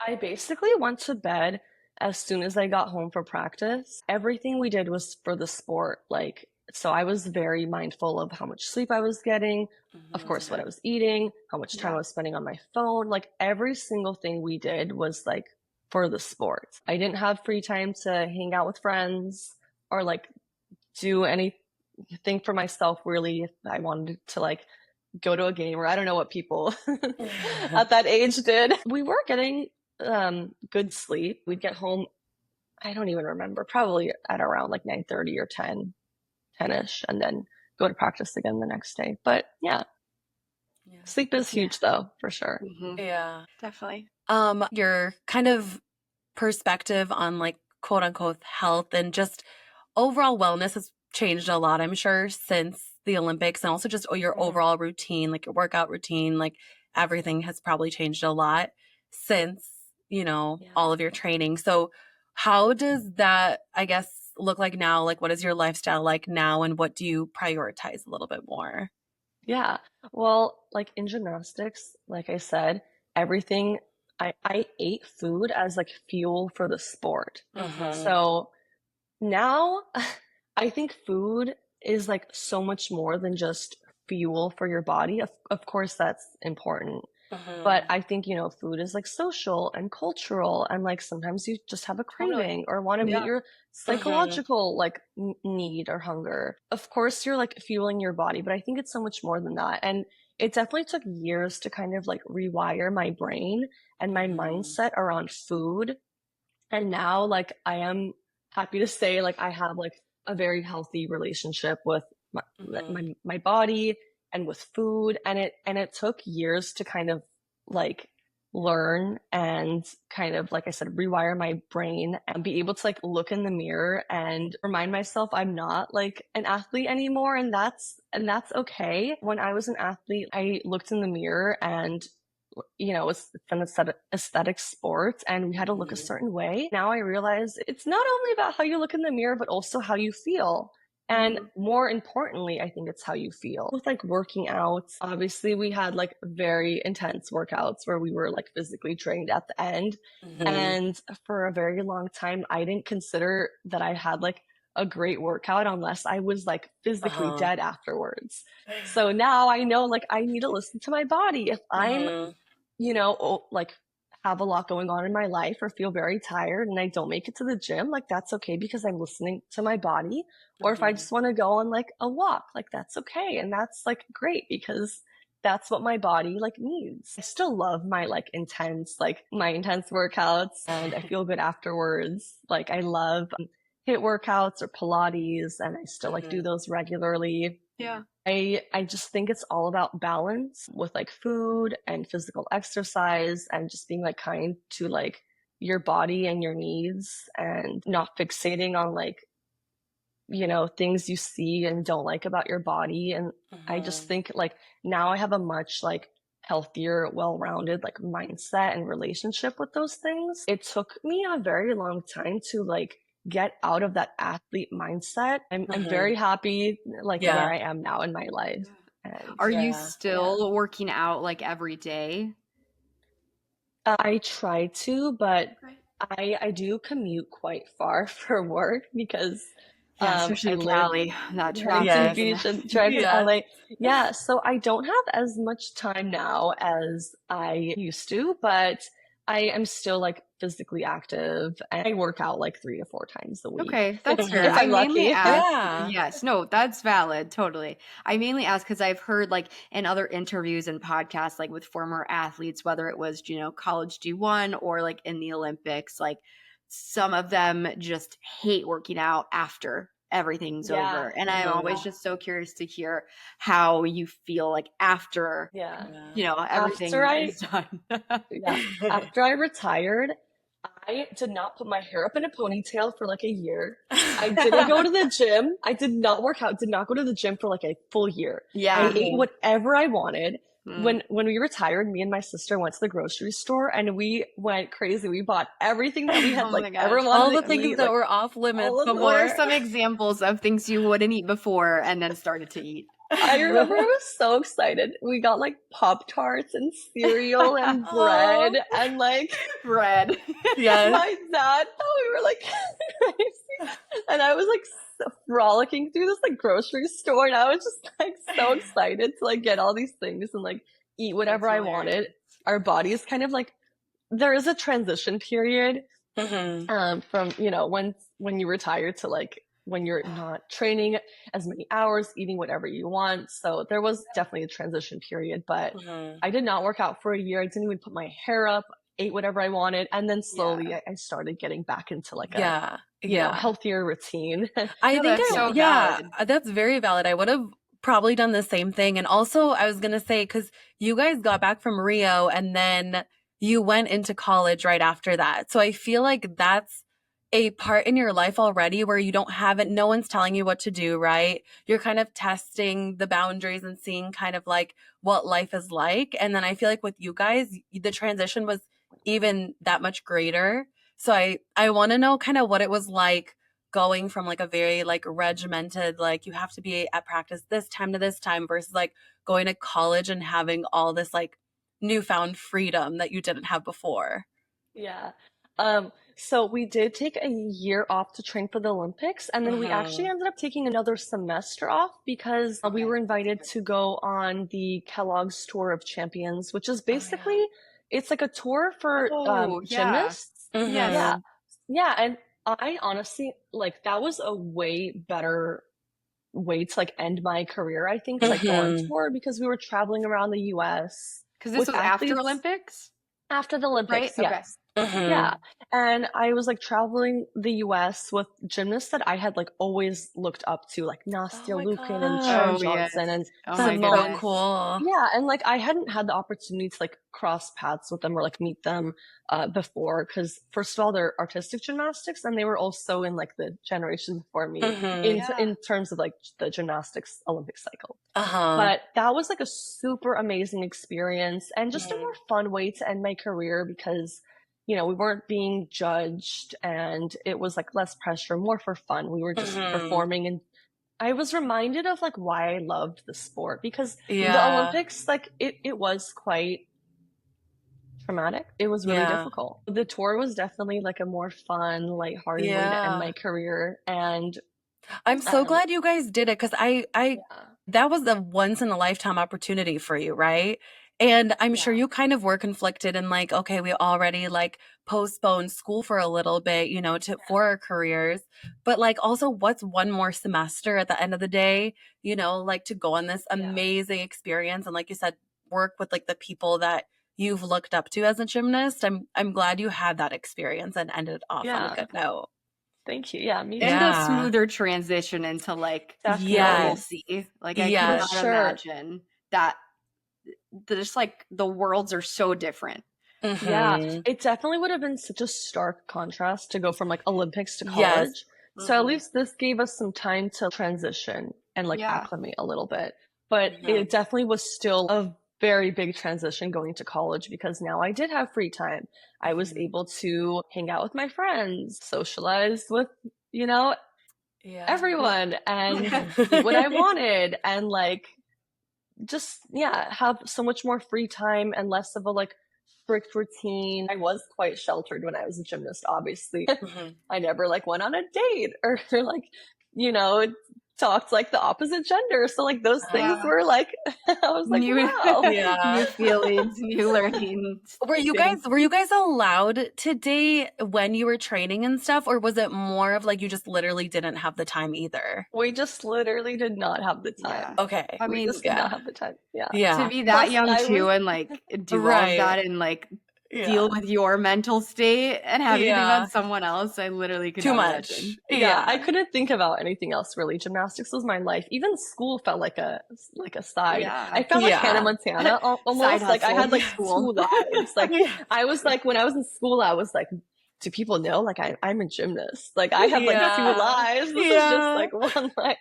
I basically went to bed as soon as I got home for practice. Everything we did was for the sport. Like So I was very mindful of how much sleep I was getting, of course, what I was eating, how much time I was spending on my phone. Like every single thing we did was like for the sport. I didn't have free time to hang out with friends or like do anything for myself really. If I wanted to like go to a game, or I don't know what people at that age did. We were getting good sleep. We'd get home, I don't even remember, probably at around like 9:30 or 10-ish, and then go to practice again the next day. But yeah, sleep is huge though, for sure. Yeah, definitely. Your kind of perspective on like quote unquote health and just overall wellness has changed a lot, I'm sure, since the Olympics, and also just your overall routine, like your workout routine, like everything has probably changed a lot since, all of your training. So how does that, I guess, look like now? Like, what is your lifestyle like now, and what do you prioritize a little bit more? Yeah. Well, like in gymnastics, like I said, everything, I ate food as like fuel for the sport. So now I think food is like so much more than just fuel for your body. Of course, that's important. But I think, food is like social and cultural, and like sometimes you just have a craving or want to meet your psychological like need or hunger. Of course, you're like fueling your body, but I think it's so much more than that. And it definitely took years to kind of like rewire my brain and my mindset around food. And now, like, I am happy to say, like, I have like a very healthy relationship with my body and with food. And it took years to kind of like learn and kind of, like I said, rewire my brain and be able to like look in the mirror and remind myself I'm not like an athlete anymore. And that's okay. When I was an athlete, I looked in the mirror and it's an aesthetic sport and we had to look a certain way. Now I realize it's not only about how you look in the mirror, but also how you feel. And more importantly, I think it's how you feel. With like working out, obviously we had like very intense workouts where we were like physically drained at the end. And for a very long time, I didn't consider that I had like a great workout unless I was like physically dead afterwards. So now I know like I need to listen to my body. If I'm, like have a lot going on in my life or feel very tired and I don't make it to the gym, like that's okay because I'm listening to my body. Or if I just want to go on like a walk, like that's okay. And that's like great because that's what my body like needs. I still love my intense workouts and I feel good afterwards. Like I love HIIT workouts or Pilates and I still like do those regularly. Yeah. I just think it's all about balance with like food and physical exercise and just being like kind to like your body and your needs and not fixating on like, things you see and don't like about your body. And I just think like now I have a much like healthier, well-rounded like mindset and relationship with those things. It took me a very long time to like get out of that athlete mindset. I'm very happy like where I am now in my life. And, are you still working out like every day? I try to, but I do commute quite far for work because especially I Cali, that traffic. Huntington Beach and drive to LA. Yeah, so I don't have as much time now as I used to, but I am still like physically active and I work out like 3 to 4 times a week. Okay, that's fair. If I'm mainly lucky. ask, yes, no, that's valid, totally. I mainly ask because I've heard like in other interviews and podcasts, like with former athletes, whether it was, college D1 or like in the Olympics, like some of them just hate working out after everything's over. And I'm always just so curious to hear how you feel like after, everything is done. After I retired, I did not put my hair up in a ponytail for like a year. I didn't go to the gym. I did not work out, did not go to the gym for like a full year. I ate whatever I wanted. When we retired, me and my sister went to the grocery store and we went crazy. We bought everything that we had ever wanted all the to things eat, that were off limits before. What are some examples of things you wouldn't eat before and then started to eat? I remember I was so excited. We got like Pop-Tarts and cereal and bread and like bread. My dad thought we were like crazy. And I was like frolicking through this like grocery store, and I was just like so excited to like get all these things and like eat whatever I wanted. Our bodies kind of like, there is a transition period from, you know, when you retire to like when you're not training as many hours, eating whatever you want. So there was definitely a transition period, but I did not work out for a year. I didn't even put my hair up, ate whatever I wanted. And then slowly I started getting back into like a, you know, healthier routine. I think that's so valid. that's very valid. I would have probably done the same thing. And also I was going to say, because you guys got back from Rio and then you went into college right after that. So I feel like that's a part in your life already where you don't have it. No one's telling you what to do, right? You're kind of testing the boundaries and seeing kind of like what life is like. And then I feel like with you guys, the transition was even that much greater. So I want to know kind of what it was like going from like a very like regimented, like you have to be at practice this time to this time versus like going to college and having all this like newfound freedom that you didn't have before. Yeah. So we did take a year off to train for the Olympics, and then we actually ended up taking another semester off because we were invited to go on the Kellogg's Tour of Champions, which is basically, it's like a tour for gymnasts. Yeah. Yeah. And I honestly, like, that was a way better way to like end my career, I think, to like go on tour, because we were traveling around the US. Because this was after Olympics? After the Olympics, right? yes. Yeah. And I was like traveling the US with gymnasts that I had like always looked up to, like Nastia Lukin and Sharon Johnson and so cool. Yeah. And like I hadn't had the opportunity to like cross paths with them or like meet them before, because first of all, they're artistic gymnastics and they were also in like the generation before me in terms of like the gymnastics Olympic cycle. But that was like a super amazing experience and just a more fun way to end my career because, you know, we weren't being judged and it was like less pressure, more for fun. We were just performing, and I was reminded of like why I loved the sport, because the Olympics, like it was quite traumatic. It was really difficult. The tour was definitely like a more fun, lighthearted way to end my career. And I'm so glad you guys did it, because I that was a once in a lifetime opportunity for you, right? And I'm sure you kind of were conflicted and like, okay, we already like postponed school for a little bit, you know, for our careers. But like also, what's one more semester at the end of the day, you know, like to go on this amazing experience. And like you said, work with like the people that you've looked up to as a gymnast. I'm glad you had that experience and ended off on a good note. Thank you. Yeah, me too. And a smoother transition into like normalcy. Like I cannot imagine that. Just like the worlds are so different. Yeah, it definitely would have been such a stark contrast to go from like Olympics to college. So at least this gave us some time to transition and like acclimate a little bit. But it definitely was still a very big transition going to college, because now I did have free time. I was able to hang out with my friends, socialize with, you know, everyone, and eat what I wanted, and like just have so much more free time and less of a like strict routine. I was quite sheltered when I was a gymnast, obviously. I never like went on a date or like, you know, talked like the opposite gender. So like those things were like, I was like, wow. New feelings, new learning. Were you guys allowed to date when you were training and stuff, or was it more of like you just literally didn't have the time either? We just literally did not have the time. Okay. I mean, we just did not have the time. To be that young too and like do all of that and like deal with your mental state and having to think about someone else, I literally could too not much. imagine. I couldn't think about anything else really. Gymnastics was my life. Even school felt like a side. I felt like Hannah Montana almost. Like I had like school lives. Like I was like, when I was in school, I was like, do people know like I'm a gymnast? Like I have like 2 lives. This is just like one life.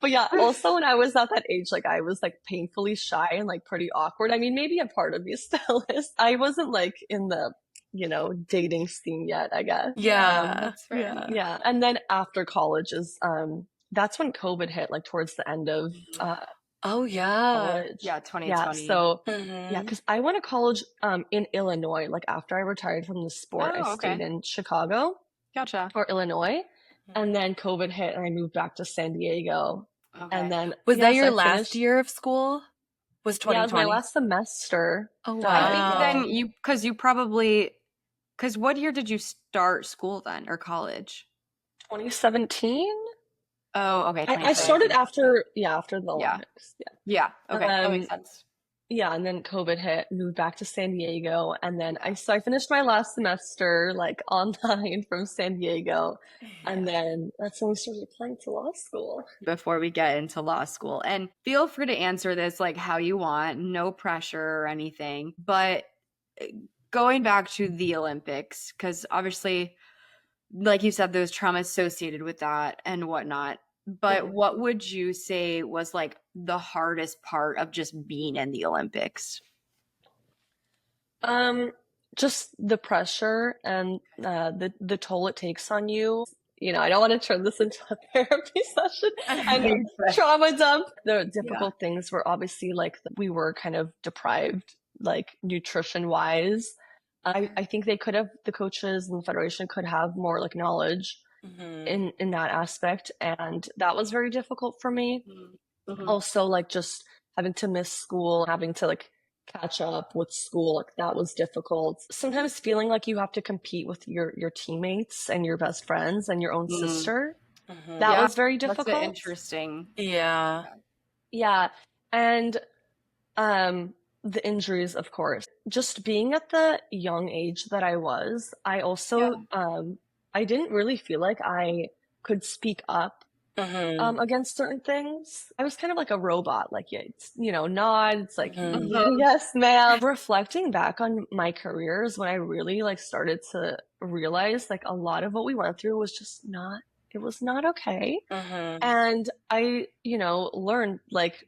But also when I was at that age, like I was like painfully shy and like pretty awkward. I mean, maybe a part of me still is. I wasn't like in the, you know, dating scene yet, I guess. That's right. Yeah. And then after college is that's when COVID hit, like towards the end of college. 2020. So because I went to college in Illinois. Like after I retired from the sport, I stayed in Chicago. Gotcha. Or Illinois. And then COVID hit and I moved back to San Diego. Okay. And then Was that yes, your I last finished. year of school? Was Yeah, it was my 2020? last semester. Oh, that I think wow. then because what year did you start school then, or college? 2017. Oh, okay. I started 2017. after the Yeah. Olympics. Yeah. Yeah. Okay. That makes sense. Yeah, and then COVID hit, moved back to San Diego, and then I finished my last semester like online from San Diego, and then that's when we started applying to law school. Before we get into law school, and feel free to answer this like how you want, no pressure or anything, but going back to the Olympics, because obviously, like you said, there's trauma associated with that and whatnot. But what would you say was like the hardest part of just being in the Olympics? Just the pressure and the toll it takes on you. You know, I don't want to turn this into a therapy session and trauma dump. The difficult things were obviously like we were kind of deprived, like nutrition wise. I think the coaches and the federation could have more like knowledge in that aspect, and that was very difficult for me. Also, like just having to miss school, having to like catch up with school, like that was difficult. Sometimes feeling like you have to compete with your teammates and your best friends and your own sister. That was very difficult. That's interesting. Yeah. Yeah. And the injuries, of course. Just being at the young age that I was, I also I didn't really feel like I could speak up against certain things. I was kind of like a robot, like, nod. It's like, yes, ma'am. Reflecting back on my careers, when I really like started to realize like a lot of what we went through was just it was not okay. And I, learned like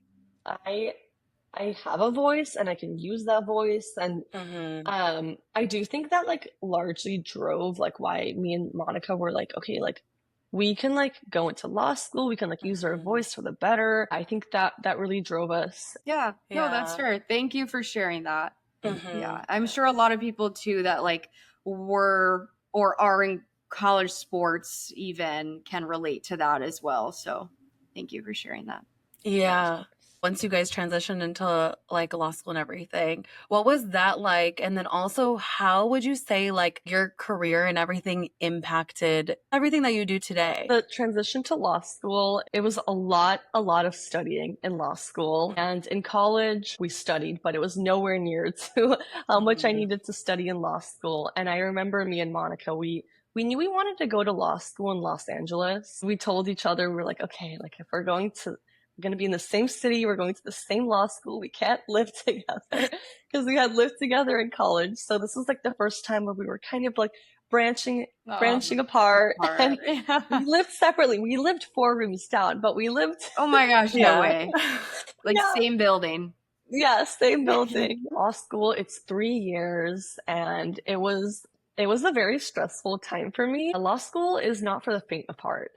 I have a voice and I can use that voice. And I do think that like largely drove like why me and Monica were like, okay, like we can like go into law school, we can like use our voice for the better. I think that really drove us. No, that's fair. Thank you for sharing that. Yeah, I'm sure a lot of people too that like were or are in college sports even can relate to that as well. So thank you for sharing that. Yeah. Once you guys transitioned into like law school and everything, what was that like? And then also, how would you say like your career and everything impacted everything that you do today? The transition to law school, it was a lot of studying in law school. And in college, we studied, but it was nowhere near to how much I needed to study in law school. And I remember me and Monica, we knew we wanted to go to law school in Los Angeles. We told each other, we were like, okay, like if we're going to be in the same city, we're going to the same law school, we can't live together, because we had lived together in college. So this was like the first time where we were kind of like branching apart. And we lived separately. We lived 4 rooms down, but we lived oh my gosh, no way. Like same building. Yeah, same building. Law school, it's 3 years, and it was a very stressful time for me. Law school is not for the faint of heart.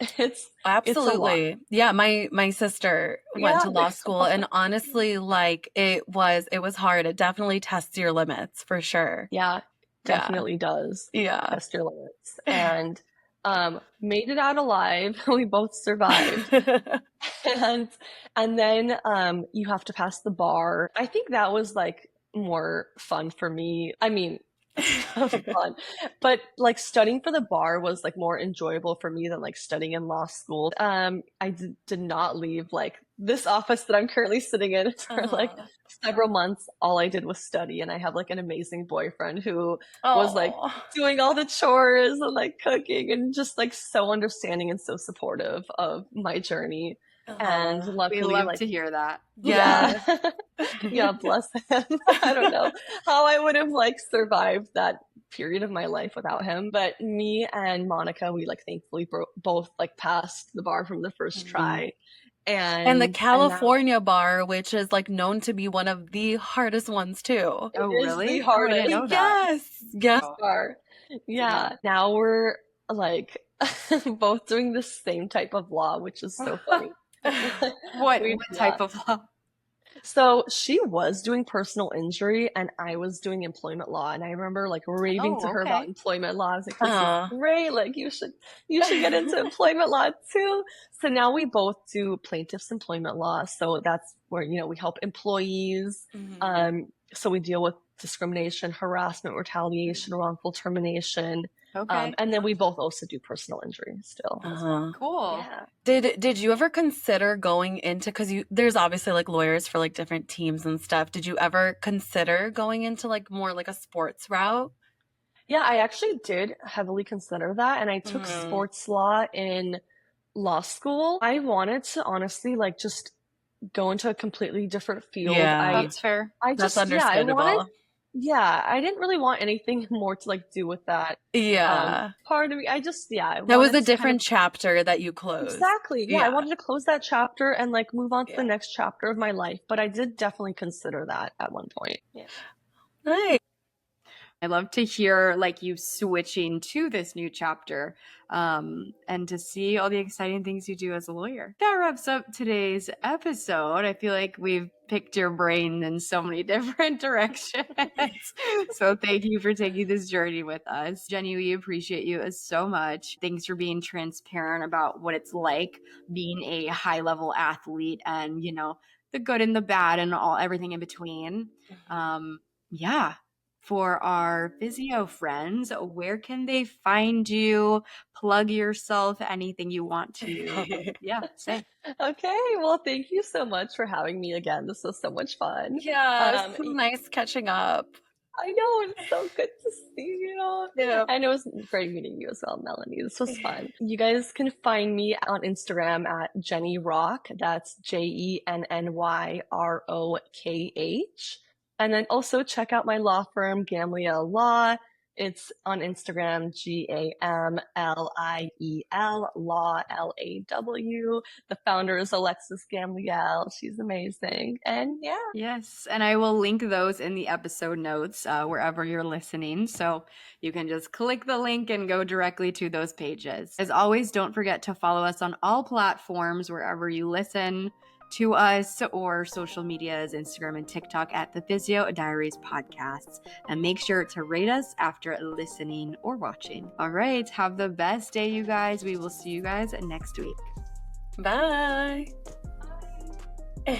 Absolutely. Yeah, my sister went to law school, and honestly, like it was hard. It definitely tests your limits for sure. Yeah, definitely does. Yeah. Test your limits. And made it out alive. We both survived. and then you have to pass the bar. I think that was like more fun for me. I mean, fun, but like studying for the bar was like more enjoyable for me than like studying in law school. I did not leave like this office that I'm currently sitting in for like several months. All I did was study, and I have like an amazing boyfriend who was like doing all the chores and like cooking and just like so understanding and so supportive of my journey. And luckily, we love to hear that. Yeah. Yeah, bless him. I don't know how I would have like survived that period of my life without him. But me and Monica, we like thankfully both like passed the bar from the first try. And the California bar, which is like known to be one of the hardest ones too. Oh, really? The hardest. I didn't know that. Yes. Bar. Yeah. Now we're like both doing the same type of law, which is so funny. What type of law? So she was doing personal injury and I was doing employment law. And I remember like raving to her about Okay. employment law. I was like, this Uh-huh. is great. Like you should get into employment law too. So now we both do plaintiff's employment law. So that's where, we help employees. Mhm. So we deal with discrimination, harassment, retaliation, wrongful termination. Okay. And then we both also do personal injury still. Uh-huh. Cool. Yeah. Did you ever consider going into, because there's obviously like lawyers for like different teams and stuff. Did you ever consider going into like more like a sports route? Yeah, I actually did heavily consider that. And I took Mhm. sports law in law school. I wanted to honestly like just go into a completely different field. Yeah. That's fair. I That's just, yeah, I wanted, understandable. I didn't really want anything more to like do with that Yeah. part of me. I just, I That was wanted a to different chapter that you closed. exactly. Yeah, I Yeah. wanted to close that chapter and like move on to the Yeah. next chapter of my life. But I did definitely consider that at one point. Yeah. Nice. I love to hear like you switching to this new chapter and to see all the exciting things you do as a lawyer. That wraps up today's episode. I feel like we've picked your brain in so many different directions. So thank you for taking this journey with us. Jenny, we appreciate you so much. Thanks for being transparent about what it's like being a high level athlete and, the good and the bad and everything in between. Yeah. For our physio friends, where can they find you? Plug yourself, anything you want to, say. Okay, well, thank you so much for having me again. This was so much fun. Yeah, it's so nice catching up. I know, it's so good to see you. Yeah. And it was great meeting you as well, Melanie. This was fun. You guys can find me on Instagram at Jenny Rock. That's JennyRokh. And then also check out my law firm, Gamliel Law. It's on Instagram, GAMLIEL, Law, LAW. The founder is Alexis Gamliel. She's amazing. And yeah. Yes. And I will link those in the episode notes wherever you're listening. So you can just click the link and go directly to those pages. As always, don't forget to follow us on all platforms wherever you listen to us, or social medias, Instagram and TikTok at the Physio Diaries Podcasts. And make sure to rate us after listening or watching. All right. Have the best day, you guys. We will see you guys next week. Bye. Bye.